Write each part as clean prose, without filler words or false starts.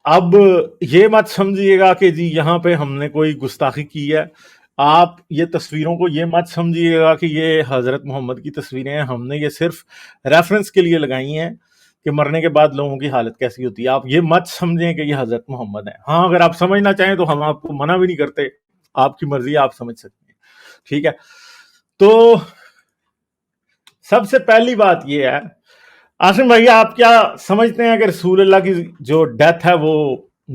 اب یہ مت سمجھیے گا کہ جی یہاں پہ ہم نے کوئی گستاخی کی ہے. آپ یہ تصویروں کو یہ مت سمجھیے گا کہ یہ حضرت محمد کی تصویریں ہیں, ہم نے یہ صرف ریفرنس کے لیے لگائی ہیں کہ مرنے کے بعد لوگوں کی حالت کیسی ہوتی ہے. آپ یہ مت سمجھیں کہ یہ حضرت محمد ہیں. ہاں اگر آپ سمجھنا چاہیں تو ہم آپ کو منع بھی نہیں کرتے, آپ کی مرضی ہے, آپ سمجھ سکتے ہیں. ٹھیک ہے, تو سب سے پہلی بات یہ ہے, عاصم بھائی آپ کیا سمجھتے ہیں کہ رسول اللہ کی جو ڈیتھ ہے وہ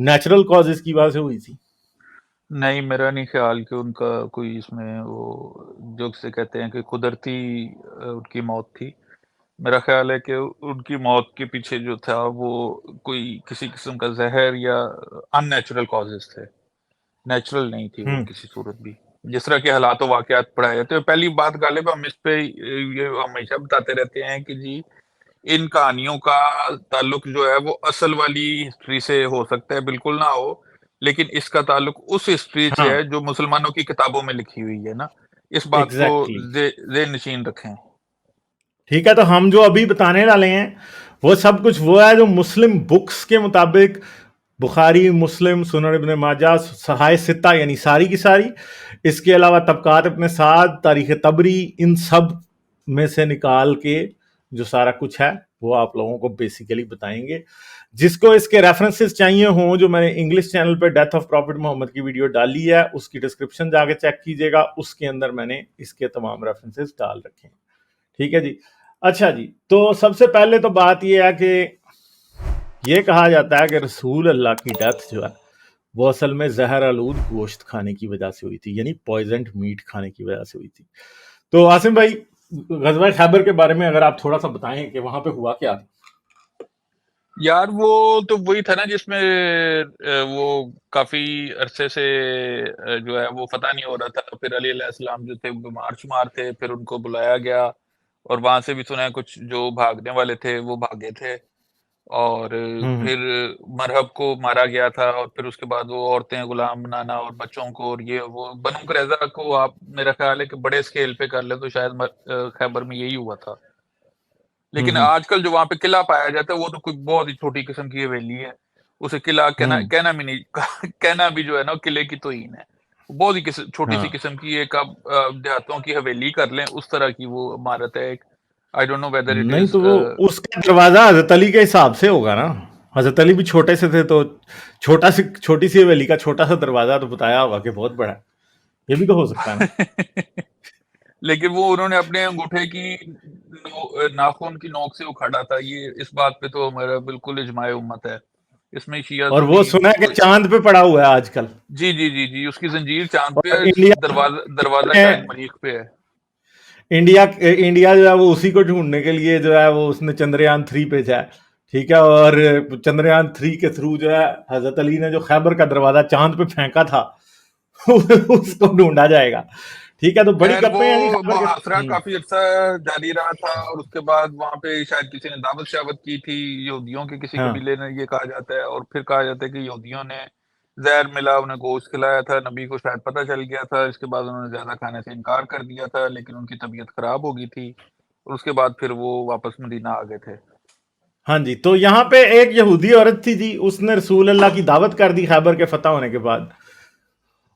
نیچرل کازز کی وجہ سے ہوئی تھی؟ نہیں، میرا نہیں خیال کہ ان کا کوئی اس میں وہ جو سے کہتے ہیں کہ قدرتی ان کی موت تھی. میرا خیال ہے کہ ان کی موت کے پیچھے جو تھا وہ کوئی کسی قسم کا زہر یا ان نیچرل کازز تھے. نیچرل نہیں تھی وہ کسی صورت بھی, جس طرح کے حالات و واقعات پڑھائے جاتے ہیں. پہلی بات غالب ہم اس پہ یہ ہمیشہ بتاتے رہتے ہیں کہ جی ان کہانیوں کا تعلق جو ہے وہ اصل والی ہسٹری سے ہو سکتا ہے, بالکل نہ ہو, لیکن اس کا تعلق اس ہسٹری سے ہاں ہے جو مسلمانوں کی کتابوں میں لکھی ہوئی ہے نا. اس بات کو ایگزیکٹلی. ذہن نشین رکھیں. ٹھیک ہے, تو ہم جو ابھی بتانے والے ہیں وہ سب کچھ وہ ہے جو مسلم بکس کے مطابق, بخاری, مسلم, سنن ابن ماجہ, صحائح ستہ یعنی ساری کی ساری, اس کے علاوہ طبقات ابن سعد, تاریخ طبری, ان سب میں سے نکال کے جو سارا کچھ ہے وہ آپ لوگوں کو بیسیکلی بتائیں گے. جس کو اس کے ریفرنسز چاہیے ہوں, جو میں نے انگلش چینل پہ ڈیتھ آف پروفٹ محمد کی ویڈیو ڈالی ہے, اس کی ڈسکرپشن جا کے چیک کیجیے گا, اس کے اندر میں نے اس کے تمام ریفرنسز ڈال رکھے ہیں. ٹھیک ہے جی. اچھا جی, تو سب سے پہلے تو بات یہ ہے کہ یہ کہا جاتا ہے کہ رسول اللہ کی ڈیتھ جو ہے وہ اصل میں زہر آلود گوشت کھانے کی وجہ سے ہوئی تھی, یعنی پوائزنڈ میٹ کھانے کی وجہ سے ہوئی تھی. تو عاصم بھائی غزوہ خیبر کے بارے میں اگر آپ تھوڑا سا بتائیں کہ وہاں پہ ہوا کیا تھا. یار وہ تو وہی تھا نا جس میں وہ کافی عرصے سے جو ہے وہ فتح نہیں ہو رہا تھا. پھر علی علیہ السلام جو تھے بیمار شمار تھے, پھر ان کو بلایا گیا اور وہاں سے بھی سنا ہے کچھ جو بھاگنے والے تھے وہ بھاگے تھے, اور پھر مرہب کو مارا گیا تھا, اور پھر اس کے بعد وہ عورتیں غلام بنانا اور بچوں کو, اور یہ وہ بنو قریظہ کو آپ میرا خیال ہے کہ بڑے اسکیل پہ کر لیں تو شاید خیبر میں یہی ہوا تھا. لیکن آج کل جو وہاں پہ قلعہ پایا جاتا ہے وہ تو کوئی بہت ہی چھوٹی قسم کی حویلی ہے. اسے قلعہ کہنا بھی نہیں, کہنا بھی جو ہے نا قلعے کی توہین ہے. بہت ہی چھوٹی سی قسم کی ایک آپ دیہاتوں کی حویلی کر لیں اس طرح کی وہ عمارت ہے ایک. I don't know whether it نہیں is تو وہ اس کا دروازہ حضرت علی کے حساب سے ہوگا نا, حضرت علی بھی چھوٹے سے تھے تو چھوٹی سی حویلی کا چھوٹا سا دروازہ تو بتایا ہوگا کہ بہت بڑا, یہ بھی تو ہو سکتا ہے نا. لیکن وہ انہوں نے اپنے انگوٹھے کی ناخن کی نوک سے اکھاڑا تھا. یہ اس بات پہ تو ہمارا بالکل اجماع امت ہے. اس میں شیعہ اور وہ سنا ہے کہ چاند پہ پڑا ہوا ہے آج کل. جی جی جی جی, اس کی زنجیر چاند پہ اور ہے, دروازہ شاید مریخ پہ ہے. انڈیا جو ہے وہ اسی کو ڈھونڈنے کے لیے جو ہے وہ اس نے چندریان 3 پہ جائے. ٹھیک ہے, اور چندریان 3 کے تھرو جو ہے حضرت علی نے جو خیبر کا دروازہ چاند پہ پھینکا تھا اس کو ڈھونڈا جائے گا. ٹھیک ہے, تو بڑی گپیں ہیں وہ محاصرہ کافی عرصہ جاری رہا تھا, اور اس کے بعد وہاں پہ شاید کسی نے دعوت شاوت کی تھی یہودیوں کے کسی قبیلے نے, یہ کہا جاتا ہے. اور پھر کہا جاتا ہے کہ یہودیوں نے زہر ملا, انہیں گوشت کھلایا تھا, نبی کو شاید پتہ چل گیا تھا. اس کے بعد انہوں نے زیادہ کھانے سے انکار کر دیا تھا, لیکن ان کی طبیعت خراب ہو گئی تھی, اور اس کے بعد پھر وہ واپس مدینہ آ گئے تھے. ہاں جی, تو یہاں پہ ایک یہودی عورت تھی جی, اس نے رسول اللہ کی دعوت کر دی خیبر کے فتح ہونے کے بعد,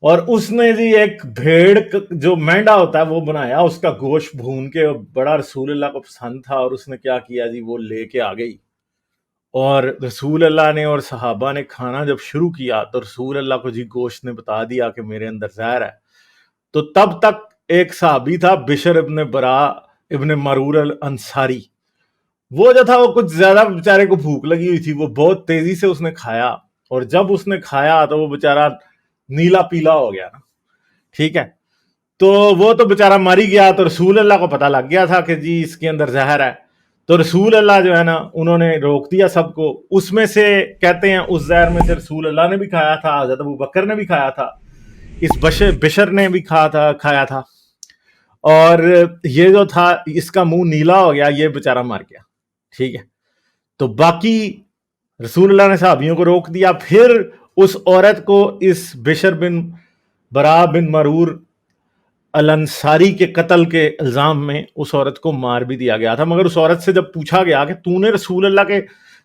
اور اس نے جی ایک بھیڑ جو مینڈا ہوتا ہے وہ بنایا, اس کا گوشت بھون کے, بڑا رسول اللہ کو پسند تھا, اور اس نے کیا کیا جی وہ لے کے آ گئی. اور رسول اللہ نے اور صحابہ نے کھانا جب شروع کیا تو رسول اللہ کو جی گوشت نے بتا دیا کہ میرے اندر زہر ہے. تو تب تک ایک صحابی تھا بشر ابن برا ابن مرور الانصاری, وہ جو تھا وہ کچھ زیادہ بیچارے کو بھوک لگی ہوئی تھی, وہ بہت تیزی سے اس نے کھایا, اور جب اس نے کھایا تو وہ بیچارہ نیلا پیلا ہو گیا نا. ٹھیک ہے, تو وہ تو بیچارہ مر ہی گیا. تو رسول اللہ کو پتہ لگ گیا تھا کہ جی اس کے اندر زہر ہے. تو رسول اللہ جو ہے نا انہوں نے روک دیا سب کو. اس میں سے کہتے ہیں اس زہر میں سے رسول اللہ نے بھی کھایا تھا, حضرت ابو بکر نے بھی کھایا تھا, اس بشر نے بھی کھایا تھا, اور یہ جو تھا اس کا منہ نیلا ہو گیا, یہ بیچارہ مر گیا. ٹھیک ہے, تو باقی رسول اللہ نے صحابیوں کو روک دیا. پھر اس عورت کو اس بشر بن برا بن مرور الانصاری کے قتل کے الزام میں اس عورت کو مار بھی دیا گیا تھا. مگر اس عورت سے جب پوچھا گیا کہ تو نے رسول اللہ کے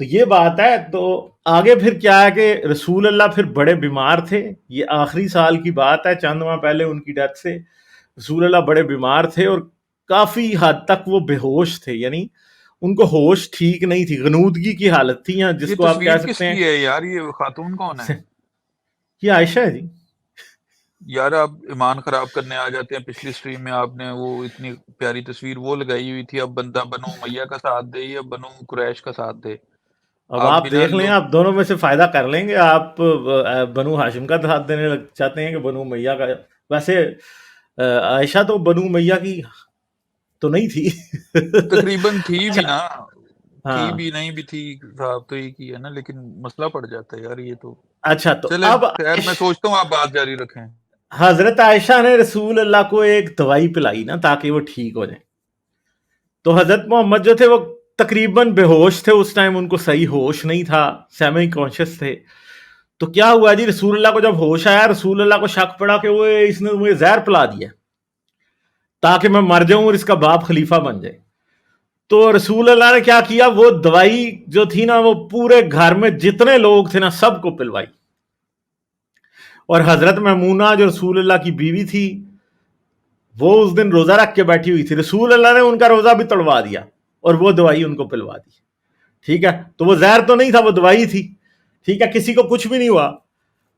تو یہ بات ہے. تو آگے پھر کیا ہے کہ رسول اللہ پھر بڑے بیمار تھے. یہ آخری سال کی بات ہے, چند ماہ پہلے ان کی ڈیتھ سے. رسول اللہ بڑے بیمار تھے اور کافی حد تک وہ بے ہوش تھے, یعنی ان کو ہوش ٹھیک نہیں تھی, غنودگی کی حالت تھی, یا جس یہ کو آپ کہہ تصویر کس سکتے ہیں. کی ہے یار؟ یہ خاتون کون ہے یہ عائشہ ہے جی. یار؟ آپ ایمان خراب کرنے آ جاتے ہیں. پچھلی سٹریم میں آپ نے وہ اتنی پیاری تصویر وہ لگائی ہوئی تھی, اب بندہ بنو امیہ کا ساتھ دے یا بنو قریش کا ساتھ دے. اب آپ بنا دیکھ لیں, لوگ آپ دونوں میں سے فائدہ کر لیں گے. آپ بنو ہاشم کا ساتھ دینے چاہتے ہیں کہ بنو امیہ کا؟ ویسے عائشہ تو بنو امیہ کی تو نہیں تھی. تقریباً تھی بھی نا, تھی ہاں بھی نہیں بھی تھی, صاحب تو ایک ہی ہے نا, لیکن مسئلہ پڑ جاتا ہے یار یہ تو. اچھا. تو چلے اب خیر, میں سوچتا ہوں آپ بات جاری رکھیں. حضرت عائشہ نے رسول اللہ کو ایک دوائی پلائی نا تاکہ وہ ٹھیک ہو جائیں. تو حضرت محمد جو تھے وہ تقریباً بے ہوش تھے اس ٹائم, ان کو صحیح ہوش نہیں تھا, سیمی کانشیس تھے. تو کیا ہوا جی, رسول اللہ کو جب ہوش آیا, رسول اللہ کو شک پڑا کہ وہ اس نے مجھے زہر پلا دیا تاکہ میں مر جاؤں اور اس کا باپ خلیفہ بن جائے. تو رسول اللہ نے کیا کیا, وہ دوائی جو تھی نا وہ پورے گھر میں جتنے لوگ تھے نا سب کو پلوائی. اور حضرت میمونہ جو رسول اللہ کی بیوی تھی وہ اس دن روزہ رکھ کے بیٹھی ہوئی تھی, رسول اللہ نے ان کا روزہ بھی توڑوا دیا اور وہ دوائی ان کو پلوا دی. ٹھیک ہے, تو وہ زہر تو نہیں تھا, وہ دوائی تھی. ٹھیک ہے, کسی کو کچھ بھی نہیں ہوا.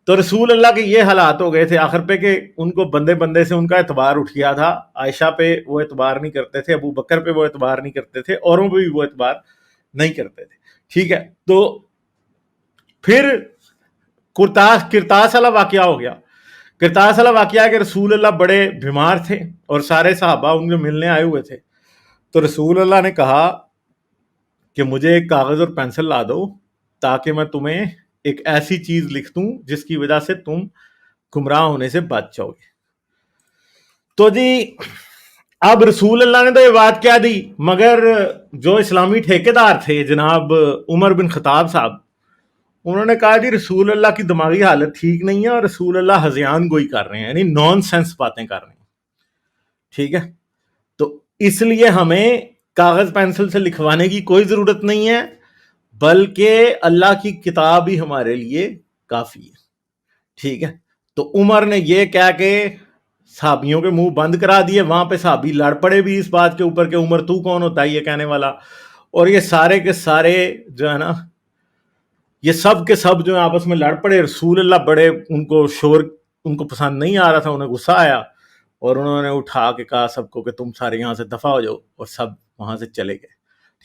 تو رسول اللہ کے یہ حالات ہو گئے تھے آخر پہ کہ ان کو بندے بندے سے ان کا اعتبار اٹھ گیا تھا. عائشہ پہ وہ اعتبار نہیں کرتے تھے, ابو بکر پہ وہ اعتبار نہیں کرتے تھے, اوروں پہ بھی وہ اعتبار نہیں کرتے تھے. ٹھیک ہے, تو پھر کرتاس والا واقعہ ہو گیا. کرتاس والا واقعہ ہے کہ رسول اللہ بڑے بیمار تھے اور سارے صحابہ ان کو ملنے آئے ہوئے تھے. تو رسول اللہ نے کہا کہ مجھے ایک کاغذ اور پینسل لا دو تاکہ میں تمہیں ایک ایسی چیز لکھ دوں جس کی وجہ سے تم گمراہ ہونے سے بچ جاؤ گے. تو جی اب رسول اللہ نے تو یہ بات کہہ دی, مگر جو اسلامی ٹھیکیدار تھے جناب عمر بن خطاب صاحب, انہوں نے کہا جی رسول اللہ کی دماغی حالت ٹھیک نہیں ہے اور رسول اللہ ہذیان گوئی کر رہے ہیں, یعنی نان سینس باتیں کر رہے ہیں. ٹھیک ہے, تو اس لیے ہمیں کاغذ پینسل سے لکھوانے کی کوئی ضرورت نہیں ہے, بلکہ اللہ کی کتاب ہی ہمارے لیے کافی ہے. ٹھیک ہے, تو عمر نے یہ کہہ کے صحابیوں کے منہ بند کرا دیے. وہاں پہ صحابی لڑ پڑے بھی اس بات کے اوپر کہ عمر تو کون ہوتا ہے یہ کہنے والا, اور یہ سارے کے سارے جو ہے نا یہ سب کے سب جو آپس میں لڑ پڑے. رسول اللہ بڑے ان کو شور ان کو پسند نہیں آ رہا تھا, انہیں غصہ آیا اور انہوں نے اٹھا کے کہا سب کو کہ تم سارے یہاں سے دفع ہو جاؤ, اور سب وہاں سے چلے گئے.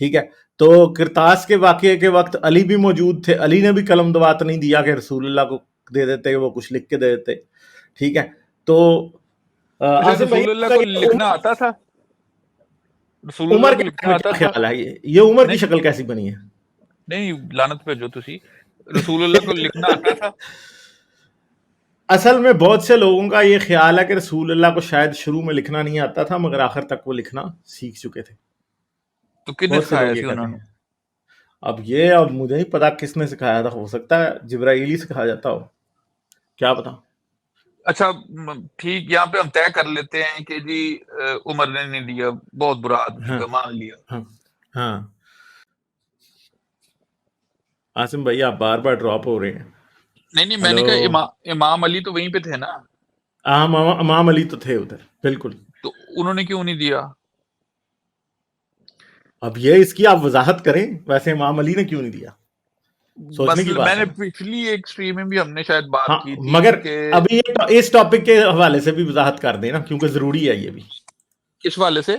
ٹھیک ہے, تو کرتاس کے واقعے کے وقت علی بھی موجود تھے. علی نے بھی قلم دوات نہیں دیا کہ رسول اللہ کو دے دیتے, وہ کچھ لکھ کے دے دیتے. ٹھیک ہے, تو اچھا, عاصم بھائی رسول اللہ کو لکھنا آتا تھا؟ رسول عمر اللہ کو کے بارے لکھنا میں آتا کیا تھا؟ خیال ہے, یہ عمر کی نہیں شکل کیسی بنی ہے؟ نہیں, لعنت پہ جو تسی, رسول اللہ کو لکھنا آتا تھا؟ اصل میں بہت سے لوگوں کا یہ خیال ہے کہ رسول اللہ کو شاید شروع میں لکھنا نہیں آتا تھا مگر آخر تک وہ لکھنا سیکھ چکے تھے. تو کن نے بہت سے سکھایا لوگ یہ سی کہتے انہوں نے؟ ہیں. اب مجھے نہیں پتا کس نے سکھایا تھا, ہو سکتا ہے جبرائیل ہی سکھایا جاتا ہو, کیا پتا. اچھا ٹھیک, یہاں پہ ہم طے کر لیتے ہیں کہ جی عمر نے نہیں دیا, بہت برا آدمی ہاں تھا, مان لیا. ہاں ہاں. عاصم بھائی آپ بار بار ڈراپ ہو رہے ہیں. نہیں میں نے ہلو, کہا امام علی تو وہیں پہ تھے نا, امام علی تو تھے ادھر بالکل. تو انہوں نے کیوں نہیں دیا؟ اب یہ اس کی آپ وضاحت کریں, ویسے امام علی نے کیوں نہیں دیا, سوچنے بس کی میں بات ہے نے نا. پچھلی ایک سٹریم میں بھی ہم نے شاید ہاں بات کی تھی مگر کہ ابھی یہ اس ٹاپک کے حوالے سے بھی وضاحت کر دیں نا, کیونکہ ضروری ہے یہ بھی. کس والے سے؟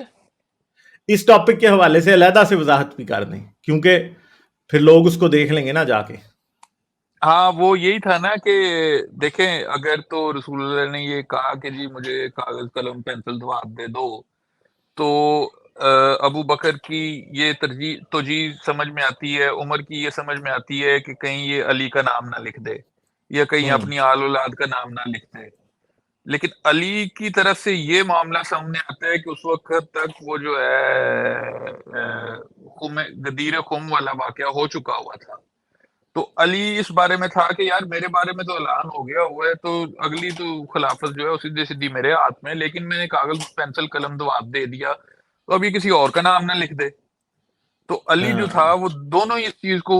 اس ٹاپک کے حوالے سے علیحدہ سے وضاحت بھی کر دیں, کیونکہ پھر لوگ اس کو دیکھ لیں گے نا جا کے. ہاں وہ یہی تھا نا کہ دیکھیں, اگر تو رسول اللہ نے یہ کہا کہ جی مجھے کاغذ قلم پینسل دوات دے دو, تو ابو بکر کی یہ ترجیح توجیہ سمجھ میں آتی ہے, عمر کی یہ سمجھ میں آتی ہے کہ کہیں یہ علی کا نام نہ لکھ دے یا کہیں اپنی آل اولاد کا نام نہ لکھ دے. لیکن علی کی طرف سے یہ معاملہ سامنے آتا ہے کہ اس وقت تک وہ جو ہے غدیر خم والا واقعہ ہو چکا ہوا تھا. تو علی اس بارے میں تھا کہ یار میرے بارے میں تو اعلان ہو گیا ہوا ہے, تو اگلی تو خلافت جو ہے سیدھی سیدھی میرے ہاتھ میں, لیکن میں نے کاغذ پینسل قلم دوات دے دیا, تو اب یہ کسی اور کا نام نہ لکھ دے. تو علی جو تھا ہاں وہ دونوں ہی اس چیز کو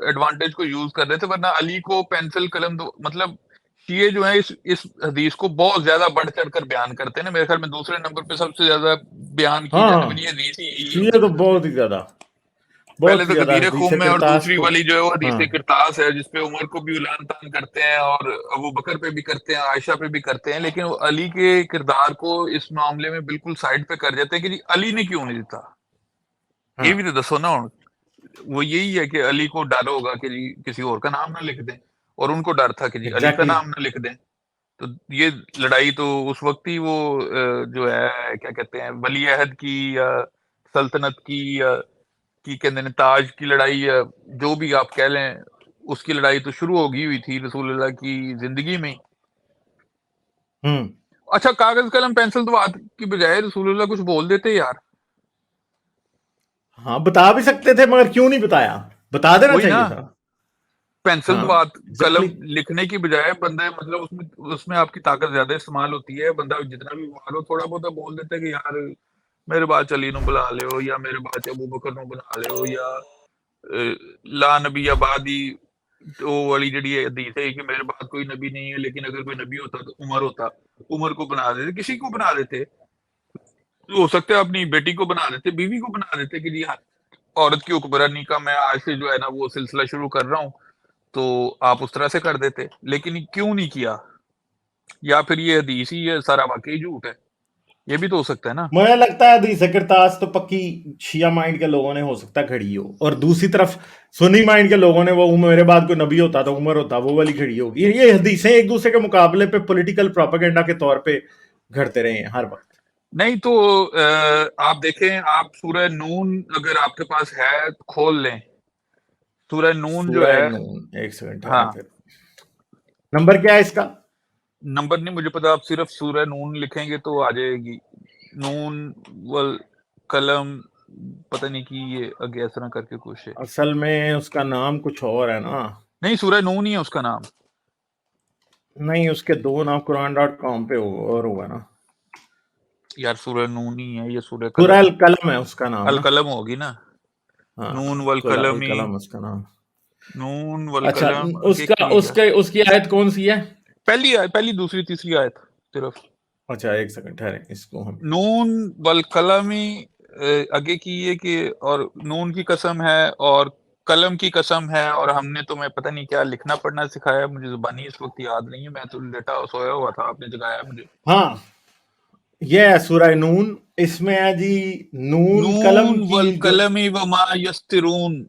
ایڈوانٹیج کو یوز کر رہے تھے، ورنہ علی کو پینسل قلم مطلب شیعہ جو ہیں اس حدیث کو بہت زیادہ بڑھ چڑھ کر بیان کرتے ہیں نا. میرے خیال میں دوسرے نمبر پہ سب سے زیادہ بیان کی ہاں جانے ہاں، والی یہ حدیث یہی ہے ان شیعہ کی تو طرف سے. بہت ہی زیادہ، پہلے بہت ہی تو زیادہ غدیر حدیث خم میں، اور کرتاس دوسری کو. والی جو ہے وہ حدیث ہاں کرتاس ہے جس پہ عمر کو بھی اعلان تان کرتے ہیں اور ابو بکر پہ بھی کرتے ہیں، عائشہ پہ بھی کرتے ہیں، لیکن وہ علی کے کردار کو اس معاملے میں بالکل سائڈ پہ کر دیتے ہیں کہ جی علی نے کیوں نہیں دیتا. ہاں یہ بھی تو دسو نا. وہ یہی ہے کہ علی کو ڈر ہوگا کہ جی کسی اور کا نام نہ لکھ دیں، اور ان کو ڈر تھا کہ جی علی کا ایگزیکٹلی. نام نہ لکھ دیں. تو یہ لڑائی تو اس وقت ہی وہ جو ہے کیا کہتے ہیں ولی عہد کی یا سلطنت کی یا کی کہتے ہیں تاج کی لڑائی یا جو بھی آپ کہہ لیں، اس کی لڑائی تو شروع ہوگی ہوئی تھی رسول اللہ کی زندگی میں ہی. ہوں. اچھا کاغذ قلم پینسل تو بات کی بجائے رسول اللہ کچھ بول دیتے یار. ہاں بتا بھی سکتے تھے مگر کیوں نہیں بتایا، بتا دینا وہی نا، چاہیے تھا. پینسل ہاں تو بات قلم ایگزیکٹلی. لکھنے کی بجائے بندے مطلب اس میں آپ کی طاقت زیادہ استعمال ہوتی ہے. بندہ جتنا بھی بیمار ہو تھوڑا بہت بول دیتا ہے کہ یار میرے بات علی نو بلا لے ہو، یا میرے بات ابو بکر نو بلا لے ہو، یا لا نبی آبادی وہ والی جڑی حدیث ہے کہ میرے بعد کوئی نبی نہیں ہے، لیکن اگر کوئی نبی ہوتا تو عمر ہوتا، عمر کو بنا دیتے، کسی کو بنا دیتے. ہو سکتا ہے اپنی بیٹی کو بنا دیتے، بیوی کو بنا دیتے کہ جی عورت کی حکمرانی کا میں آج سے جو ہے نا وہ سلسلہ شروع کر رہا ہوں، تو آپ اس طرح سے کر دیتے. لیکن کیوں نہیں کیا؟ یا پھر یہ حدیث ہی ہے سارا واقعی جھوٹ ہے؟ یہ بھی تو ہو سکتا ہے نا. مجھے لگتا ہے حدیث کرتاس تو پکی شیعہ مائنڈ کے لوگوں نے ہو سکتا ہے کھڑی ہو، اور دوسری طرف سنی مائنڈ کے لوگوں نے وہ میرے بعد کوئی نبی ہوتا تو عمر ہوتا وہ والی کھڑی ہوگی. یہ حدیثیں ایک دوسرے کے مقابلے پہ پولیٹیکل پروپیگنڈا کے طور پہ گھڑتے رہے ہیں ہر وقت. نہیں تو آپ دیکھیں، آپ سورہ نون اگر آپ کے پاس ہے تو کھول لیں. سورہ نون جو سورہ ہے، نون، ایک سیکنڈ ٹھہریں ہاں پھر. نمبر کیا ہے اس کا؟ نمبر نہیں مجھے پتا، آپ صرف سورہ نون لکھیں گے تو آ جائے گی. نون والقلم، پتہ نہیں کہ یہ آگے اس طرح کر کے کچھ ہے. اصل میں اس کا نام کچھ اور ہے نا. نہیں سورہ نون ہی ہے اس کا نام. نہیں اس کے دو نام قرآن.com پہ اور ہوگا نا. یار سورہ نون ہی ہے یہ، سورہ سورہ قلم، القلم ہے اس کا نام نا. القلم ہوگی نا. ہاں نون والقلم، القلم اس کا نام. نون اچھا والقلم اس آگے کا کی اس کی آیت کون سی ہے؟ پہلی دوسری تیسری آیت صرف. اچھا ایک سیکنڈ ٹھہریں اس کو ہم. نون والقلم آگے کی یہ کہ اور نون کی قسم ہے اور قلم کی قسم ہے، اور ہم نے تمہیں پتہ نہیں کیا لکھنا پڑھنا سکھایا. مجھے زبانی اس وقت یاد نہیں ہے، میں تو لیٹا سویا ہوا تھا، آپ نے جگایا مجھے. ہاں یہ ہے سورہ نون. اس میں ہے جی نون قلم نون کی جو. والقلم وما یسطرون،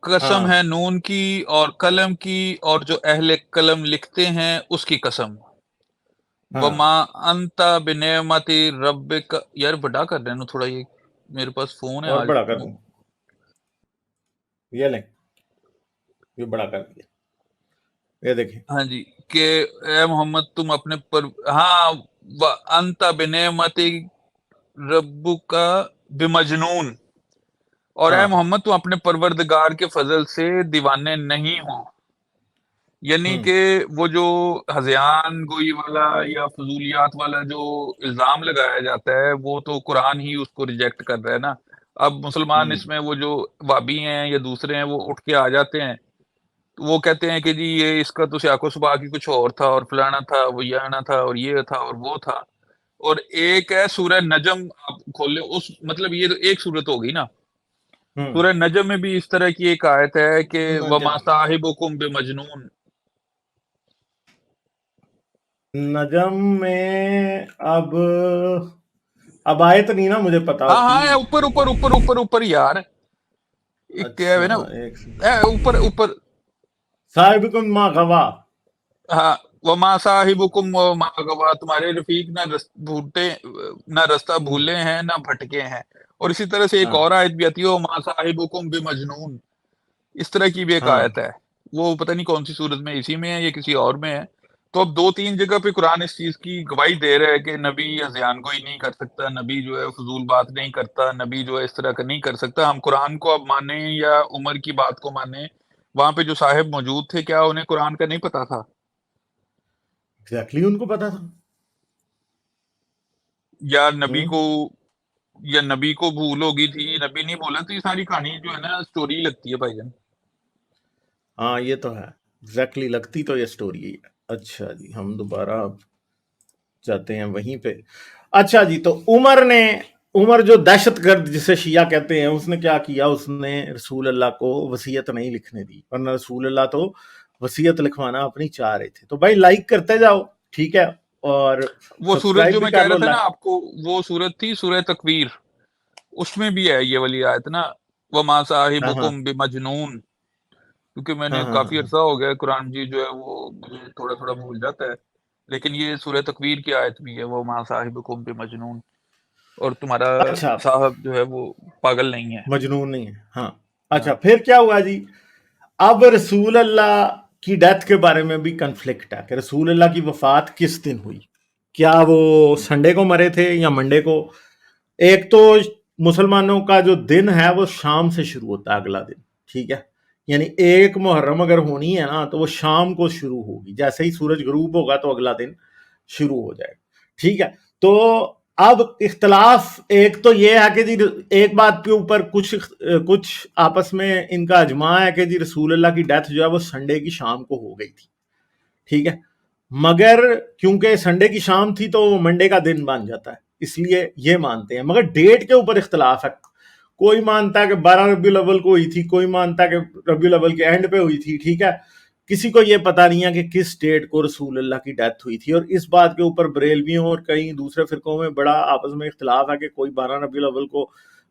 قسم ہاں ہے نون کی اور قلم کی اور جو اہل قلم لکھتے ہیں اس کی قسم. ہاں وما انت بنعمت ربک، یار بڑا کر رہے ہیں تھوڑا، یہ میرے پاس فون ہے اور آج. بڑا کر دوں، یہ لیں، یہ بڑا کر دیا، یہ دیکھیں. ہاں جی، کہ اے محمد تم اپنے پر، ہاں انت بنعمت ربک بمجنون، اور اے ہاں محمد تم اپنے پروردگار کے فضل سے دیوانے نہیں ہو. یعنی ہوں کہ وہ جو ہذیان گوئی والا یا فضولیات والا جو الزام لگایا جاتا ہے وہ تو قرآن ہی اس کو ریجیکٹ کر رہا ہے نا. اب مسلمان ہوں اس میں وہ جو وابی ہیں یا دوسرے ہیں وہ اٹھ کے آ جاتے ہیں، وہ کہتے ہیں کہ جی یہ اس کا تو سیاق و سباق کی کچھ اور تھا، اور فلانا تھا، وہ یہ تھا، اور یہ تھا اور وہ تھا. اور ایک ہے سورہ نجم، آپ کھول لیں اس، مطلب یہ تو ایک سورت ہوگی نا. ہوں. سورہ نجم میں بھی اس طرح کی ایک آیت ہے کہ وما نجم، صاحبکم بمجنون. نجم میں اب آیت نہیں نا مجھے پتا ہاں ہوتی. ہاں اوپر اوپر اوپر اوپر اوپر یار، ایک کیا ہے اچھا نا، ایک اوپر اوپر. صاحبکم ما غوا. ہاں وما صاحبکم وما غوا، تمہارے رفیق نہ رستہ بھولے ہیں نہ بھٹکے ہیں. اور اسی طرح سے ایک ہاں اور آیت بھی آتی ہے وما صاحبکم بمجنون، اس طرح کی بھی ایک ہاں آیت ہے. وہ پتہ نہیں کون سی صورت میں، اسی میں ہے یا کسی اور میں ہے. تو اب دو تین جگہ پہ قرآن اس چیز کی گواہی دے رہا ہے کہ نبی ہذیان گوئی نہیں کر سکتا، نبی جو ہے فضول بات نہیں کرتا، نبی جو ہے اس طرح کا نہیں کر سکتا. ہم قرآن کو اب مانیں یا عمر کی بات کو مانیں، وہاں پہ جو صاحب موجود تھے کیا انہیں قرآن کا نہیں پتا تھا؟ ایگزیکٹلی ان کو پتا تھا. یا نبی ہوں کو یا نبی کو بھول ہوگی تھی، نبی نہیں بولا، تو یہ ساری کہانی جو ہے نا اسٹوری لگتی ہے بھائی جان. ہاں یہ تو ہے ایگزیکٹلی لگتی تو یہ سٹوری ہی ہے. اچھا جی ہم دوبارہ اب جاتے ہیں وہیں پہ. اچھا جی تو عمر جو دہشت گرد جسے شیعہ کہتے ہیں اس نے کیا کیا، اس نے رسول اللہ کو وصیت نہیں لکھنے دی، ورنہ رسول اللہ تو وصیت لکھوانا اپنی چاہ رہے تھے. تو بھائی لائک کرتے جاؤ ٹھیک ہے، اور وہ سورت سبسکرائب جو بھی میں کر کہہ رہا لو. تھا نا آپ کو، وہ سورت تھی سورہ تکویر، اس میں بھی ہے یہ والی آیت نا، وَمَا ہاں ہاں صَاحِبُكُم بِمَجْنُونٍ. کیونکہ میں نے ہاں ہاں کافی ہاں عرصہ ہو گیا قرآن جی جو ہے وہ مجھے تھوڑا تھوڑا بھول جاتا ہے، لیکن یہ سورہ تکویر کی آیت بھی ہے، وَمَا صَاحِبُكُم بِمَجْنُونٍ، اور تمہارا اچھا صاحب جو ہے وہ پاگل نہیں ہے. مجنون نہیں ہے ہاں. ہاں. اچھا پھر کیا ہوا جی، اب رسول اللہ کی ڈیتھ کے بارے میں بھی کنفلکٹ ہے کہ رسول اللہ کی وفات کس دن ہوئی. کیا وہ سنڈے کو مرے تھے یا منڈے کو؟ ایک تو مسلمانوں کا جو دن ہے وہ شام سے شروع ہوتا ہے اگلا دن، ٹھیک ہے، یعنی ایک محرم اگر ہونی ہے نا تو وہ شام کو شروع ہوگی، جیسے ہی سورج غروب ہوگا تو اگلا دن شروع ہو جائے گا ٹھیک ہے. تو اب اختلاف ایک تو یہ ہے کہ جی ایک بات کے اوپر کچھ آپس میں ان کا اجماع ہے کہ جی رسول اللہ کی ڈیتھ جو ہے وہ سنڈے کی شام کو ہو گئی تھی ٹھیک ہے، مگر کیونکہ سنڈے کی شام تھی تو وہ منڈے کا دن بن جاتا ہے، اس لیے یہ مانتے ہیں. مگر ڈیٹ کے اوپر اختلاف ہے، کوئی مانتا ہے کہ 12 ربیع الاول کو ہوئی تھی، کوئی مانتا ہے کہ ربیع الاول کے اینڈ پہ ہوئی تھی ٹھیک ہے. کسی کو یہ پتا نہیں ہے کہ کس ڈیٹ کو رسول اللہ کی ڈیتھ ہوئی تھی، اور اس بات کے اوپر بریلویوں اور کئی دوسرے فرقوں میں بڑا آپس میں اختلاف ہے کہ کوئی 12 ربیع الاول کو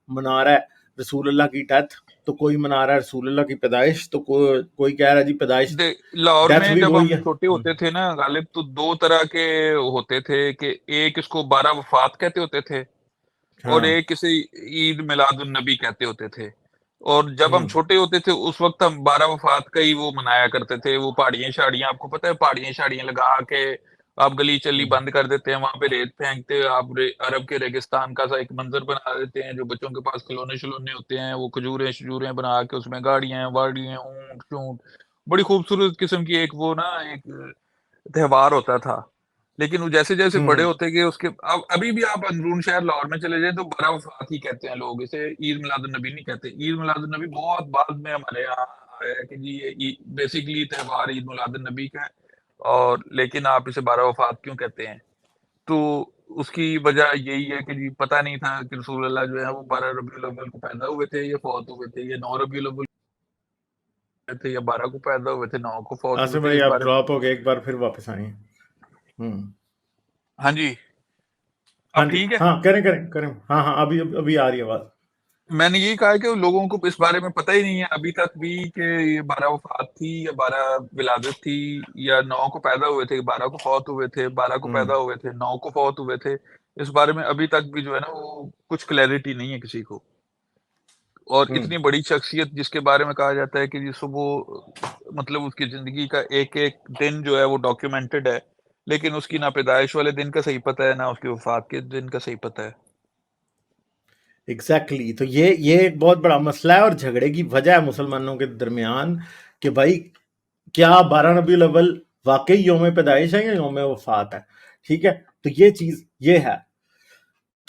منا رہا ہے رسول اللہ کی ڈیتھ، تو کوئی منا رہا ہے رسول اللہ کی پیدائش، تو کوئی کہہ رہا ہے جی پیدائش لاہور ڈیتھ میں بھی جب وہی ہم ہے. چھوٹے ہوتے تھے نا غالب، تو دو طرح کے ہوتے تھے، کہ ایک اس کو 12 وفات کہتے ہوتے تھے، اور ہاں ایک اسے عید میلاد النبی کہتے ہوتے تھے. اور جب ہم ہوں چھوٹے ہوتے تھے اس وقت ہم 12 وفات کا ہی وہ منایا کرتے تھے. وہ پہاڑیاں شاڑیاں، آپ کو پتہ ہے، پہاڑیاں شاڑیاں لگا کے آپ گلی چلی ہوں بند کر دیتے ہیں، وہاں پہ ریت پھینکتے، آپ عرب کے ریگستان کا سا ایک منظر بنا دیتے ہیں. جو بچوں کے پاس کھلونے شلونے ہوتے ہیں وہ کھجوریں شجوریں بنا کے اس میں گاڑیاں واڑیاں اونٹ شونٹ، بڑی خوبصورت قسم کی ایک وہ نا ایک تہوار ہوتا تھا. لیکن وہ جیسے جیسے بڑے ہوں ہوتے گئے اس کے ابھی بھی آپ اندرون شہر لاہور میں چلے جائیں تو 12 وفات ہی کہتے ہیں لوگ، اسے عید میلاد النبی نہیں کہتے. عید میلاد النبی بہت بعد میں ہمارے یہاں آیا ہے کہ جی یہ بیسیکلی تہوار عید میلاد النبی کا ہے، اور لیکن آپ اسے 12 وفات کیوں کہتے ہیں؟ تو اس کی وجہ یہی ہے کہ جی پتہ نہیں تھا کہ رسول اللہ جو ہے وہ 12 ربیع الاول کو پیدا ہوئے تھے یا فوت ہوئے تھے، یا 9 ربیع الاول تھے یا 12 کو پیدا ہوئے تھے 9 کو فوت ہوئے آصف تھے، بھائی اس آپ بارے میں. ڈراپ ہو گئے، ایک بار پھر واپس آئیں. ہوں ہاں جی ہاں اب جی ٹھیک ہے. ہاں کریں کریں کریں، ہاں ہاں ابھی آ رہی ہے آواز. میں نے یہی کہا کہ لوگوں کو اس بارے میں پتہ ہی نہیں ہے ابھی تک بھی کہ یہ 12 وفات تھی یا 12 ولادت تھی، یا 9 کو پیدا ہوئے تھے 12 کو فوت ہوئے تھے، 12 کو ہوں پیدا ہوئے تھے 9 کو فوت ہوئے تھے. اس بارے میں ابھی تک بھی جو ہے نا وہ کچھ کلیئرٹی نہیں ہے کسی کو. اور ہوں اتنی بڑی شخصیت جس کے بارے میں کہا جاتا ہے کہ جس وہ مطلب اس کی زندگی کا ایک ایک دن جو ہے وہ ڈاکیومنٹڈ ہے، لیکن اس کی نہ پیدائش والے دن کا صحیح پتہ ہے نہ اس کی وفات کے دن کا صحیح پتہ ہے. ایگزیکٹلی تو یہ ایک بہت بڑا مسئلہ ہے اور جھگڑے کی وجہ ہے مسلمانوں کے درمیان کہ بھائی کیا 12 ربیع الاول واقعی یوم پیدائش ہے یا یوم وفات ہے ٹھیک ہے. تو یہ چیز یہ ہے.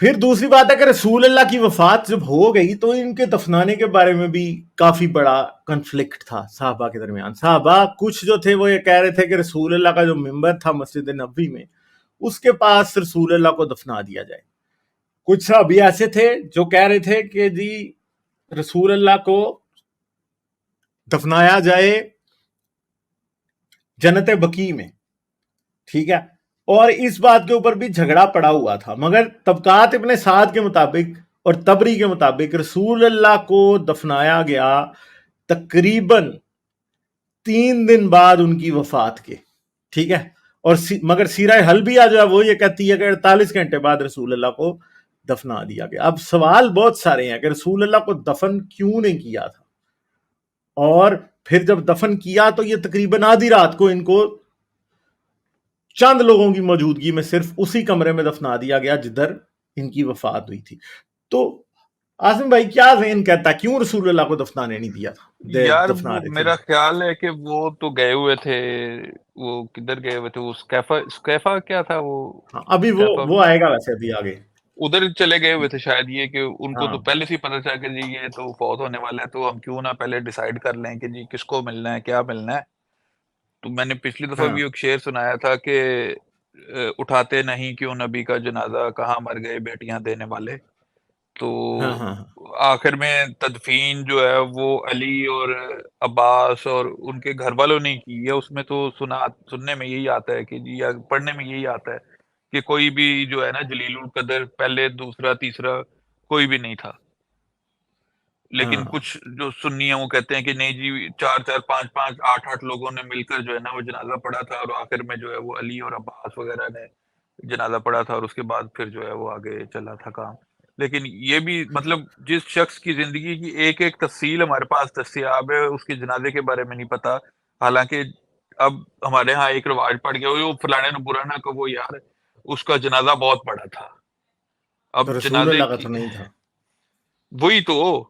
پھر دوسری بات ہے کہ رسول اللہ کی وفات جب ہو گئی تو ان کے دفنانے کے بارے میں بھی کافی بڑا کنفلکٹ تھا صحابہ کے درمیان. صحابہ کچھ جو تھے وہ یہ کہہ رہے تھے کہ رسول اللہ کا جو منبر تھا مسجد نبوی میں اس کے پاس رسول اللہ کو دفنا دیا جائے. کچھ صحابی ایسے تھے جو کہہ رہے تھے کہ جی رسول اللہ کو دفنایا جائے جنت بقیع میں ٹھیک ہے. اور اس بات کے اوپر بھی جھگڑا پڑا ہوا تھا، مگر طبقات ابن سعد کے مطابق اور تبری کے مطابق رسول اللہ کو دفنایا گیا تقریباً 3 دن بعد ان کی وفات کے ٹھیک ہے. اور مگر سیرہ حلبیہ جو ہے وہ یہ کہتی ہے کہ 48 گھنٹے بعد رسول اللہ کو دفنا دیا گیا. اب سوال بہت سارے ہیں کہ رسول اللہ کو دفن کیوں نہیں کیا تھا، اور پھر جب دفن کیا تو یہ تقریباً آدھی رات کو ان کو چند لوگوں کی موجودگی میں صرف اسی کمرے میں دفنا دیا گیا جدھر ان کی وفات ہوئی تھی. تو عاصم بھائی کیا ذہن کہتا ہے کیوں رسول اللہ کو دفنانے نہیں دیا تھا، یار دفنا وہ رہے تھے؟ میرا خیال ہے کہ وہ تو گئے ہوئے تھے، وہ کدھر گئے ہوئے تھے، وہ سکیفا کیا تھا وہ ہاں ابھی سکیفا وہ آئے گا ویسے ابھی آگے. ادھر چلے گئے ہوئے تھے شاید یہ کہ ان کو ہاں تو پہلے سے ہی پتہ چلا کہ جی یہ تو فوت ہونے والا ہے، تو ہم کیوں نہ پہلے ڈیسائیڈ کر لیں کہ جی کس کو ملنا ہے، کیا ملنا ہے. تو میں نے پچھلی دفعہ ہاں بھی ایک شعر سنایا تھا کہ اٹھاتے نہیں کیوں نبی کا جنازہ، کہاں مر گئے بیٹیاں دینے والے. تو ہاں ہاں آخر میں تدفین جو ہے وہ علی اور عباس اور ان کے گھر والوں نے کی ہے. اس میں تو سننے میں یہی آتا ہے کہ جی، یا پڑھنے میں یہی آتا ہے کہ کوئی بھی جو ہے نا جلیل القدر پہلے دوسرا تیسرا کوئی بھی نہیں تھا. لیکن ہاں کچھ جو سنی ہیں وہ کہتے ہیں کہ نہیں جی، 4 4 5 5 8 8 لوگوں نے مل کر جو ہے نا وہ جنازہ پڑھا تھا، اور آخر میں جو ہے وہ علی اور عباس وغیرہ نے جنازہ پڑھا تھا، اور اس کے بعد پھر جو ہے وہ آگے چلا تھا کام. لیکن یہ بھی مطلب جس شخص کی زندگی کی ایک ایک تفصیل ہمارے پاس دستیاب ہے، اس کے جنازے کے بارے میں نہیں پتا. حالانکہ اب ہمارے ہاں ایک رواج پڑ گیا وہ فلانے نے برا نہ کہو یار، اس کا جنازہ بہت بڑا تھا. اب تو رسول جنازے اللہ کا کی تو نہیں تھا. وہی تو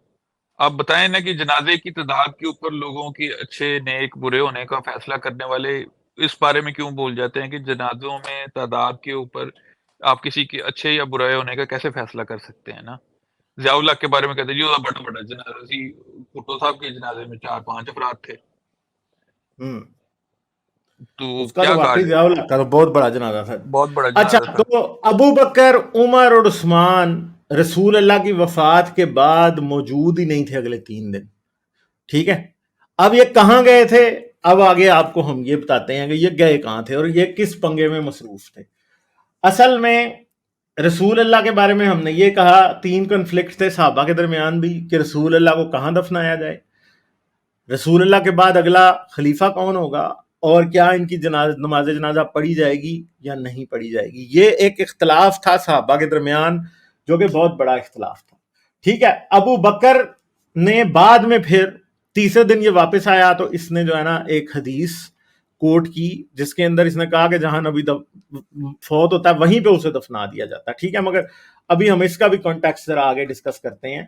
آپ بتائیں نا کہ جنازے کی تعداد کے اوپر لوگوں کی اچھے نیک برے ہونے کا فیصلہ کرنے والے اس بارے میں کیوں بول جاتے ہیں کہ جنازوں میں تعداد کے اوپر آپ کسی کے اچھے یا برے ہونے کا کیسے فیصلہ کر سکتے ہیں نا. ضیاء الحق کے بارے میں کہتے ہیں جی وہ بڑا بڑا جنازہ سی، بھٹو صاحب کے جنازے میں 4 5 افراد تھے. ہوں تو اس کا کیا تو کہا واقعی جائے، ضیاء الحق کا تو بہت بڑا جنازہ تھا. بہت بڑا اچھا، جنازہ تھا. تو ابو بکر، عمر اور عثمان رسول اللہ کی وفات کے بعد موجود ہی نہیں تھے اگلے 3 دن. ٹھیک ہے، اب یہ کہاں گئے تھے؟ اب آگے آپ کو ہم یہ بتاتے ہیں کہ یہ گئے کہاں تھے اور یہ کس پنگے میں مصروف تھے. اصل میں رسول اللہ کے بارے میں ہم نے یہ کہا 3 کنفلکٹ تھے صحابہ کے درمیان بھی کہ رسول اللہ کو کہاں دفنایا جائے، رسول اللہ کے بعد اگلا خلیفہ کون ہوگا، اور کیا ان کی نماز جنازہ پڑھی جائے گی یا نہیں پڑھی جائے گی. یہ ایک اختلاف تھا صحابہ کے درمیان جو کہ بہت بڑا اختلاف تھا. ٹھیک ہے، ابو بکر نے بعد میں پھر تیسرے دن یہ واپس آیا تو اس نے جو ہے نا ایک حدیث کوٹ کی جس کے اندر اس نے کہا کہ جہاں نبی فوت ہوتا ہے وہیں پہ اسے دفنا دیا جاتا ہے. ٹھیک ہے، مگر ابھی ہم اس کا بھی کانٹیکسٹ ذرا آگے ڈسکس کرتے ہیں.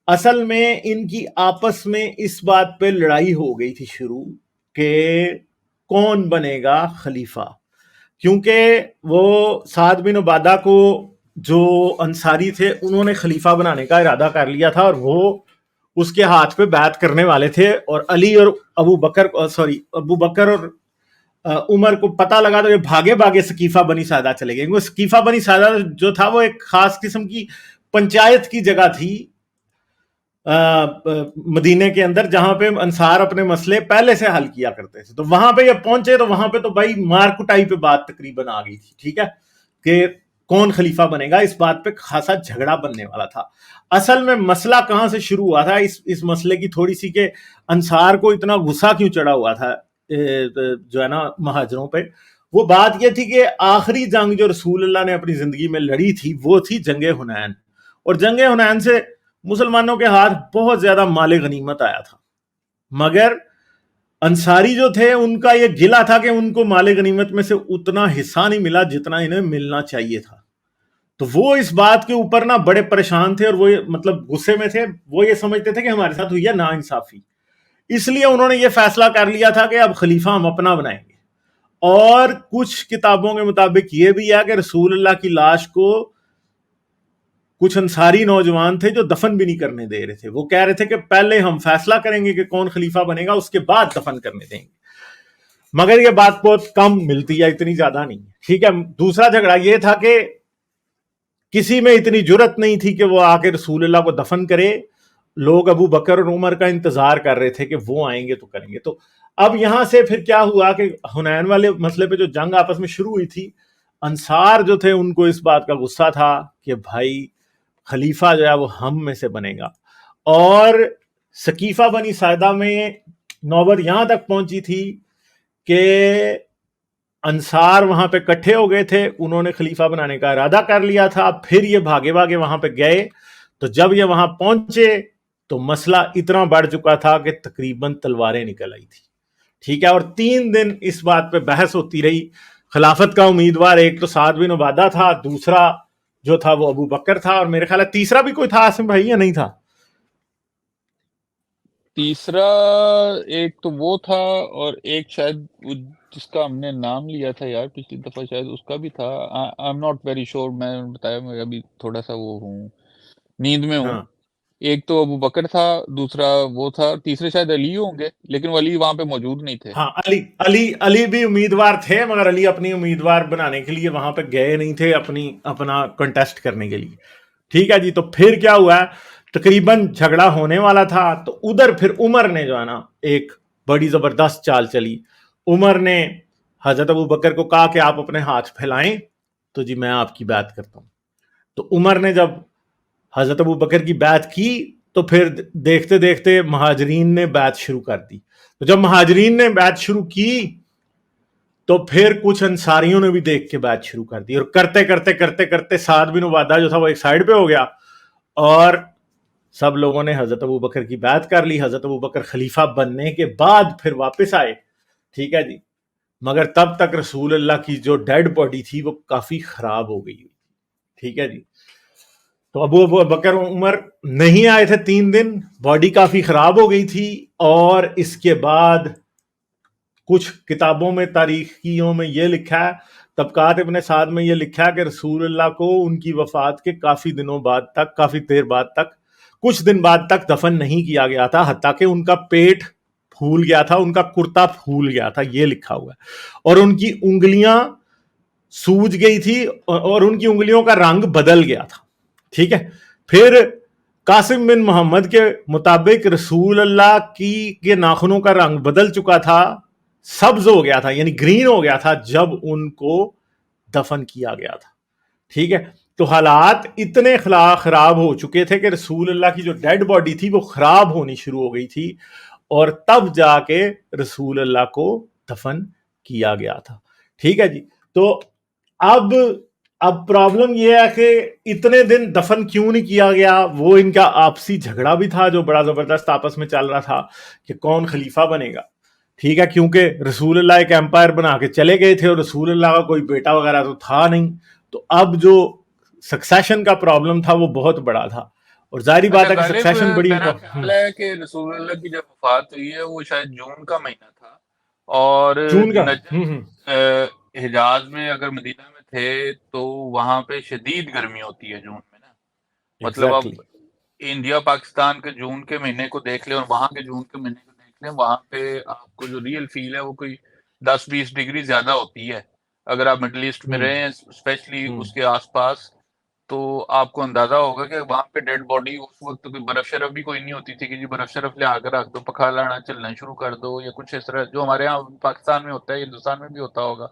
اصل میں ان کی آپس میں اس بات پہ لڑائی ہو گئی تھی شروع کہ کون بنے گا خلیفہ، کیونکہ وہ سعد بن عبادہ کو جو انصاری تھے انہوں نے خلیفہ بنانے کا ارادہ کر لیا تھا اور وہ اس کے ہاتھ پہ بیعت کرنے والے تھے. اور علی اور ابو بکر اور عمر کو پتہ لگا تو یہ بھاگے بھاگے سقیفہ بنی سعدہ چلے گئے. کیونکہ سقیفہ بنی سعدہ جو تھا وہ ایک خاص قسم کی پنچایت کی جگہ تھی مدینے کے اندر، جہاں پہ انصار اپنے مسئلے پہلے سے حل کیا کرتے تھے. تو وہاں پہ یہ پہنچے تو وہاں پہ تو بھائی مار کٹائی پہ بات تقریباً آ گئی تھی. ٹھیک ہے، کہ کون خلیفہ بنے گا، اس بات پہ خاصا جھگڑا بننے والا تھا. اصل میں مسئلہ کہاں سے شروع ہوا تھا، اس مسئلے کی تھوڑی سی کہ انصار کو اتنا غصہ کیوں چڑھا ہوا تھا جو ہے نا مہاجروں پہ. وہ بات یہ تھی کہ آخری جنگ جو رسول اللہ نے اپنی زندگی میں لڑی تھی وہ تھی جنگ حنین، اور جنگ حنین سے مسلمانوں کے ہاتھ بہت زیادہ مال غنیمت آیا تھا. مگر انصاری جو تھے ان کا یہ گلہ تھا کہ ان کو مال غنیمت میں سے اتنا حصہ نہیں ملا جتنا انہیں ملنا چاہیے تھا. تو وہ اس بات کے اوپر نا بڑے پریشان تھے اور وہ مطلب غصے میں تھے. وہ یہ سمجھتے تھے کہ ہمارے ساتھ ہوئی ہے نا انصافی، اس لیے انہوں نے یہ فیصلہ کر لیا تھا کہ اب خلیفہ ہم اپنا بنائیں گے. اور کچھ کتابوں کے مطابق یہ بھی ہے کہ رسول اللہ کی لاش کو کچھ انصاری نوجوان تھے جو دفن بھی نہیں کرنے دے رہے تھے. وہ کہہ رہے تھے کہ پہلے ہم فیصلہ کریں گے کہ کون خلیفہ بنے گا، اس کے بعد دفن کرنے دیں گے. مگر یہ بات بہت کم ملتی ہے، اتنی زیادہ نہیں. ٹھیک ہے، دوسرا جھگڑا یہ تھا کہ کسی میں اتنی جرت نہیں تھی کہ وہ آ کے رسول اللہ کو دفن کرے. لوگ ابو بکر اور عمر کا انتظار کر رہے تھے کہ وہ آئیں گے تو کریں گے. تو اب یہاں سے پھر کیا ہوا کہ حنین والے مسئلے پہ جو جنگ آپس میں شروع ہوئی تھی، انصار جو تھے ان کو اس بات کا غصہ تھا کہ بھائی خلیفہ جو ہے وہ ہم میں سے بنے گا. اور سقیفہ بنی ساعدہ میں نوبت یہاں تک پہنچی تھی کہ انصار وہاں پہ کٹھے ہو گئے تھے، انہوں نے خلیفہ بنانے کا ارادہ کر لیا تھا. پھر یہ بھاگے بھاگے وہاں پہ گئے. تو جب یہ وہاں پہنچے تو مسئلہ اتنا بڑھ چکا تھا کہ تقریباً تلواریں نکل آئی تھی. ٹھیک ہے، اور 3 دن اس بات پہ بحث ہوتی رہی. خلافت کا امیدوار ایک تو سعد بن عبادہ تھا، دوسرا جو تھا وہ ابو بکر تھا، اور میرے خیال ہے تیسرا بھی کوئی تھا، عاصم بھائی یا نہیں تھا؟ تیسرا ایک تو وہ تھا، اور ایک شاید جس کا ہم نے نام لیا تھا یار پچھلی دفعہ، شاید اس کا بھی تھا. I am not very sure, میں نے بتایا میں ابھی تھوڑا سا وہ ہوں، نیند میں ہوں. ہاں ایک تو ابو بکر تھا، دوسرا وہ تھا، تیسرے شاید علی ہوں گے، لیکن وہ علی وہاں پہ موجود نہیں تھے. ہاں علی بھی امیدوار تھے، مگر علی اپنی امیدوار بنانے کے لیے وہاں پہ گئے نہیں تھے اپنا کنٹیسٹ کرنے کے لیے. ٹھیک ہے جی. تو پھر کیا ہوا ہے، تقریباً جھگڑا ہونے والا تھا تو ادھر پھر عمر نے جو ہے نا ایک بڑی زبردست چال چلی. عمر نے حضرت ابو بکر کو کہا کہ آپ اپنے ہاتھ پھیلائیں تو جی میں آپ کی بیعت کرتا ہوں. تو عمر نے جب حضرت ابو بکر کی بیعت کی تو پھر دیکھتے دیکھتے مہاجرین نے بیعت شروع کر دی. تو جب مہاجرین نے بیعت شروع کی تو پھر کچھ انصاریوں نے بھی دیکھ کے بیعت شروع کر دی، اور کرتے کرتے کرتے کرتے سعد بن عبادہ جو تھا وہ ایک سائڈ پہ ہو گیا اور سب لوگوں نے حضرت ابو بکر کی بیعت کر لی. حضرت ابو بکر خلیفہ بننے کے بعد پھر واپس آئے. ٹھیک ہے جی. مگر تب تک رسول اللہ کی جو ڈیڈ باڈی تھی وہ کافی خراب ہو گئی. ٹھیک ہے جی. تو ابو بکر عمر نہیں آئے تھے 3 دن، باڈی کافی خراب ہو گئی تھی. اور اس کے بعد کچھ کتابوں میں تاریخیوں میں یہ لکھا ہے، طبقات ابن سعد میں یہ لکھا ہے کہ رسول اللہ کو ان کی وفات کے کافی دنوں بعد تک، کافی دیر بعد تک، کچھ دن بعد تک دفن نہیں کیا گیا تھا، حتیٰ کہ ان کا پیٹ پھول گیا تھا، ان کا کرتا پھول گیا تھا، یہ لکھا ہوا ہے. اور ان کی انگلیاں سوج گئی تھی اور ان کی انگلیوں کا رنگ بدل گیا تھا. ٹھیک ہے. پھر قاسم بن محمد کے مطابق رسول اللہ کے ناخنوں کا رنگ بدل چکا تھا، سبز ہو گیا تھا، یعنی گرین ہو گیا تھا جب ان کو دفن کیا گیا تھا. ٹھیک ہے. تو حالات اتنے خراب ہو چکے تھے کہ رسول اللہ کی جو ڈیڈ باڈی تھی وہ خراب ہونی شروع ہو گئی تھی، اور تب جا کے رسول اللہ کو دفن کیا گیا تھا. ٹھیک ہے جی. تو اب پرابلم یہ ہے کہ اتنے دن دفن کیوں نہیں کیا گیا. وہ ان کا آپسی جھگڑا بھی تھا جو بڑا زبردست آپس میں چل رہا تھا کہ کون خلیفہ بنے گا. ٹھیک ہے. کیونکہ رسول اللہ ایک امپائر بنا کے چلے گئے تھے اور رسول اللہ کا کوئی بیٹا وغیرہ تو تھا نہیں. تو اب جو سکسیشن کا پرابلم تھا وہ بہت بڑا تھا، اور ظاہری اچھا بات ہے کہ غالب، سکسیشن بڑی میرا خیال ہے کہ رسول اللہ کی جب وفات ہوئی ہے وہ شاید جون کا مہینہ تھا، اور جون کا. نجد حجاز میں اگر مدینہ میں تھے تو وہاں پہ شدید گرمی ہوتی ہے جون میں نا. مطلب اب ایگزیکٹلی. انڈیا پاکستان کے جون کے مہینے کو دیکھ لیں اور وہاں کے جون کے مہینے کو دیکھ لیں، وہاں پہ آپ کو جو ریئل فیل ہے وہ کوئی 10-20 ڈگری زیادہ ہوتی ہے. اگر آپ مڈل ایسٹ میں رہیں اسپیشلی اس کے آس پاس، تو آپ کو اندازہ ہوگا کہ وہاں پہ ڈیڈ باڈی اس وقت کوئی برف شرف بھی کوئی نہیں ہوتی تھی کہ جی برف شرف لے آ کر رکھ دو، پکھا لانا چلنا شروع کر دو، یا کچھ اس طرح جو ہمارے یہاں پاکستان میں ہوتا ہے، ہندوستان میں بھی ہوتا ہوگا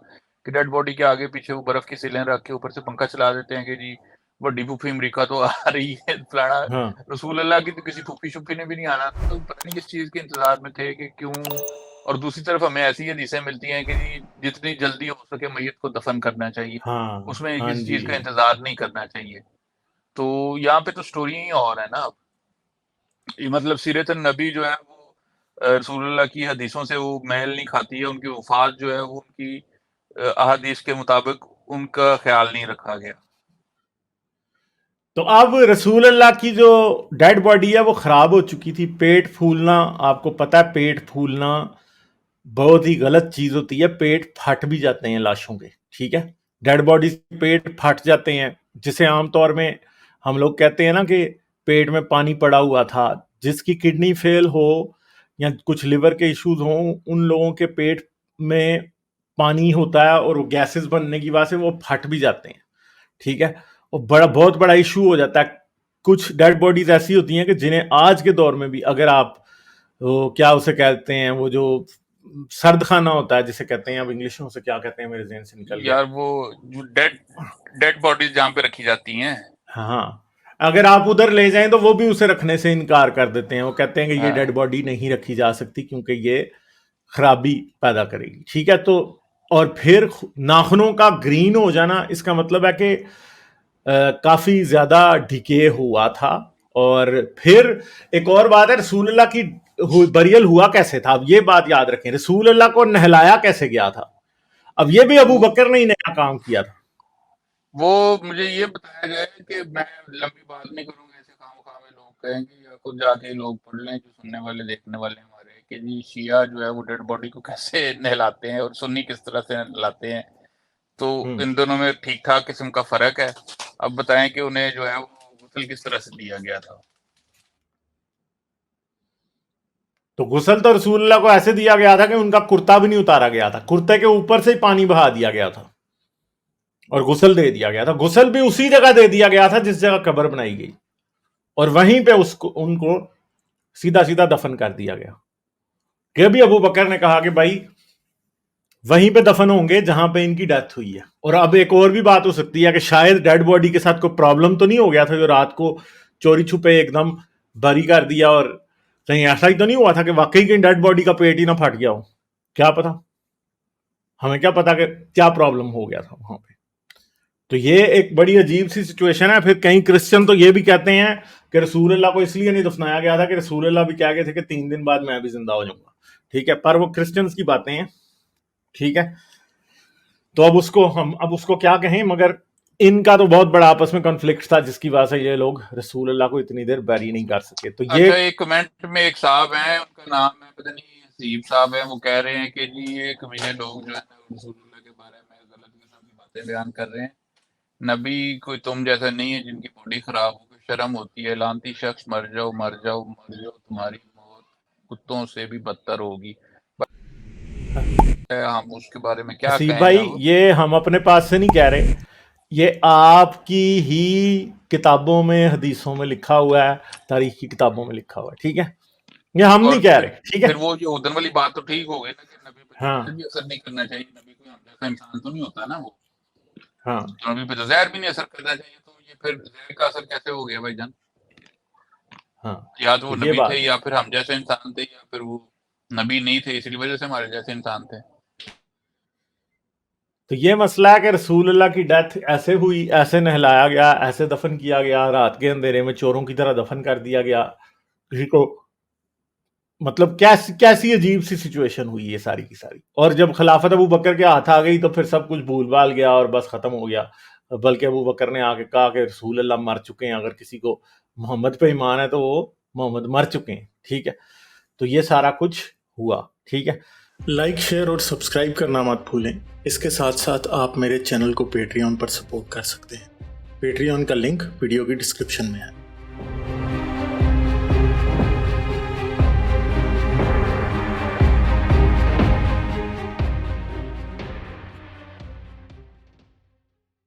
کہ ڈیڈ باڈی کے آگے پیچھے وہ برف کی سیلیں رکھ کے اوپر سے پنکھا چلا دیتے ہیں کہ جی بڑی پھوپھی امریکہ تو آ رہی ہے فلانا. ہاں رسول اللہ کی تو کسی پھوپھی شپھی نے بھی نہیں آنا تھا، تو پتہ نہیں کس چیز کے انتظار میں تھے کہ کیوں. اور دوسری طرف ہمیں ایسی حدیثیں ملتی ہیں کہ جی جتنی جلدی ہو سکے میت کو دفن کرنا چاہیے، ہاں اس میں ہاں کسی جی. چیز کا انتظار نہیں کرنا چاہیے. تو یہاں پہ تو سٹوری ہی اور ہے نا. اب یہ مطلب سیرت النبی جو ہے وہ رسول اللہ کی حدیثوں سے وہ میل نہیں کھاتی ہے، ان کی وفات جو ہے وہ ان کی احادیث کے مطابق ان کا خیال نہیں رکھا گیا. تو اب رسول اللہ کی جو ڈیڈ باڈی ہے وہ خراب ہو چکی تھی. پیٹ پھولنا، آپ کو پتہ ہے پیٹ پھولنا بہت ہی غلط چیز ہوتی ہے. پیٹ پھٹ بھی جاتے ہیں لاشوں کے. ٹھیک ہے. ڈیڈ باڈی پیٹ پھٹ جاتے ہیں، جسے عام طور میں ہم لوگ کہتے ہیں نا کہ پیٹ میں پانی پڑا ہوا تھا. جس کی کڈنی فیل ہو یا کچھ لیور کے ایشوز ہوں، ان لوگوں کے پیٹ میں پانی ہوتا ہے اور وہ گیسز بننے کی وجہ سے وہ پھٹ بھی جاتے ہیں. ٹھیک ہے. اور بہت بڑا ایشو ہو جاتا ہے. کچھ ڈیڈ باڈیز ایسی ہوتی ہیں کہ جنہیں آج کے دور میں بھی اگر آپ کیا اسے کہتے ہیں، وہ جو سرد خانہ ہوتا ہے جسے کہتے ہیں، اب انگلش میں اسے کیا کہتے ہیں میرے ذہن سے نکل گیا. یار وہ جو ڈیڈ باڈیز جہاں پہ رکھی جاتی ہیں، ہاں، اگر آپ ادھر لے جائیں تو وہ بھی اسے رکھنے سے انکار کر دیتے ہیں. وہ کہتے ہیں کہ یہ ہاں ڈیڈ باڈی نہیں رکھی جا سکتی کیونکہ یہ خرابی پیدا کرے گی. ٹھیک ہے. تو اور پھر ناخنوں کا گرین ہو جانا، اس کا مطلب ہے کہ کافی زیادہ ڈھکے ہوا تھا. اور پھر ایک اور بات ہے، رسول اللہ کی بریل ہوا کیسے تھا. اب یہ بات یاد رکھیں، رسول اللہ کو نہلایا کیسے گیا تھا. اب یہ بھی ابو بکر نے ہی نیا کام کیا تھا. وہ مجھے یہ بتایا گیا ہے کہ میں لمبی بات نہیں کروں گا، ایسے خام خواہ میں لوگ کہیں گے خود جا کے لوگ پڑھ لیں جو سننے والے دیکھنے والے ہمارے کہ جی شیعہ جو ہے وہ ڈیڈ باڈی کو کیسے نہلاتے ہیں اور سنی کس طرح سے نہلاتے ہیں، تو ان دونوں میں ٹھیک ٹھاک قسم کا فرق ہے. اب بتائیں کہ انہیں جو ہے وہ غسل کس طرح سے دیا گیا تھا. تو غسل تو رسول اللہ کو ایسے دیا گیا تھا کہ ان کا کرتا بھی نہیں اتارا گیا تھا، کرتے کے اوپر سے ہی پانی بہا دیا گیا تھا اور غسل دے دیا گیا تھا. غسل بھی اسی جگہ دے دیا گیا تھا جس جگہ قبر بنائی گئی، اور وہیں پہ ان کو سیدھا سیدھا دفن کر دیا گیا. کہ بھی ابو بکر نے کہا کہ بھائی وہیں پہ دفن ہوں گے جہاں پہ ان کی ڈیتھ ہوئی ہے. اور اب ایک اور بھی بات ہو سکتی ہے کہ شاید ڈیڈ باڈی کے ساتھ کوئی پرابلم تو نہیں ہو گیا تھا جو رات کو چوری چھپے ایک دم بری کر دیا، اور کہیں ایسا ہی تو نہیں ہوا تھا کہ واقعی کہیں ڈیڈ باڈی کا پیٹ ہی نہ پھٹ گیا ہو. کیا پتا، ہمیں کیا پتا کہ کیا پرابلم ہو گیا تھا وہاں پہ. تو یہ ایک بڑی عجیب سی سچویشن ہے. پھر کئی کرسچن تو یہ بھی کہتے ہیں کہ رسول اللہ کو اس لیے نہیں دفنایا گیا تھا کہ رسول اللہ بھی کہہ گئے تھے کہ 3 دن بعد میں بھی زندہ ہو جاؤں گا. ٹھیک ہے، پر وہ کرسچنز کی باتیں ہیں. ٹھیک ہے، تو اب اس کو کیا کہیں، مگر ان کا تو بہت بڑا آپس میں کنفلکٹ تھا جس کی وجہ سے یہ لوگ رسول اللہ کو اتنی دیر بیری نہیں کر سکے. تو یہ اچھا، ایک کمنٹ میں ایک صاحب ہیں، ان کا نام ہے پتہ نہیں حسیب صاحب ہیں، وہ کہہ رہے ہیں کہ جی یہ کمینے لوگ جو ہے رسول اللہ کے بارے میں غلط قسم کی باتیں بیان کر رہے ہیں. نبی کوئی تم جیسا نہیں ہے جن کی باڈی خراب ہو، شرم ہوتی ہے. لعنتی شخص، مر جاؤ مر جاؤ مر جاؤ، تمہاری موت کتوں سے بھی بدتر ہوگی. ہم اس کے بارے میں کیا حسیب کہیں بھائی، اب؟ یہ ہم اپنے پاس سے نہیں کہہ رہے، یہ آپ کی ہی کتابوں میں حدیثوں میں لکھا ہوا ہے، تاریخ کی کتابوں میں لکھا ہوا ہے. ٹھیک ہے، یہ ہم اور نہیں کہہ رہے. ٹھیک ہے، پھر وہ جو ادن والی بات تو ٹھیک ہو گئی نا کہ نبی پہ ہاں زہر بھی اثر نہیں کرنا چاہیے. نبی کوئی ہم جیسا انسان تو نہیں ہوتا نا، وہ ہاں تو نبی پہ تو زہر بھی نہیں اثر کرنا چاہیے. تو یہ پھر زہر کا اثر کیسے ہو گیا بھائی جان؟ ہاں یا تو وہ یہ نبی بات تھے ہے. یا پھر ہم جیسے انسان تھے، یا پھر وہ نبی نہیں تھے اسی وجہ سے ہمارے جیسے انسان تھے. تو یہ مسئلہ ہے کہ رسول اللہ کی ڈیتھ ایسے ہوئی، ایسے نہلایا گیا، ایسے دفن کیا گیا، رات کے اندھیرے میں چوروں کی طرح دفن کر دیا گیا کسی کو. مطلب کیسی عجیب سی سچویشن ہوئی یہ ساری کی ساری. اور جب خلافت ابو بکر کے ہاتھ آ گئی تو پھر سب کچھ بھول بھال گیا اور بس ختم ہو گیا. بلکہ ابو بکر نے آ کے کہا کہ رسول اللہ مر چکے ہیں، اگر کسی کو محمد پہ ایمان ہے تو وہ محمد مر چکے ہیں. ٹھیک ہے، تو یہ سارا کچھ ہوا. ٹھیک ہے، لائک شیئر اور سبسکرائب کرنا مت بھولیں. اس کے ساتھ ساتھ آپ میرے چینل کو پیٹریون پر سپورٹ کر سکتے ہیں. پیٹریون کا لنک ویڈیو کی ڈسکرپشن میں ہے.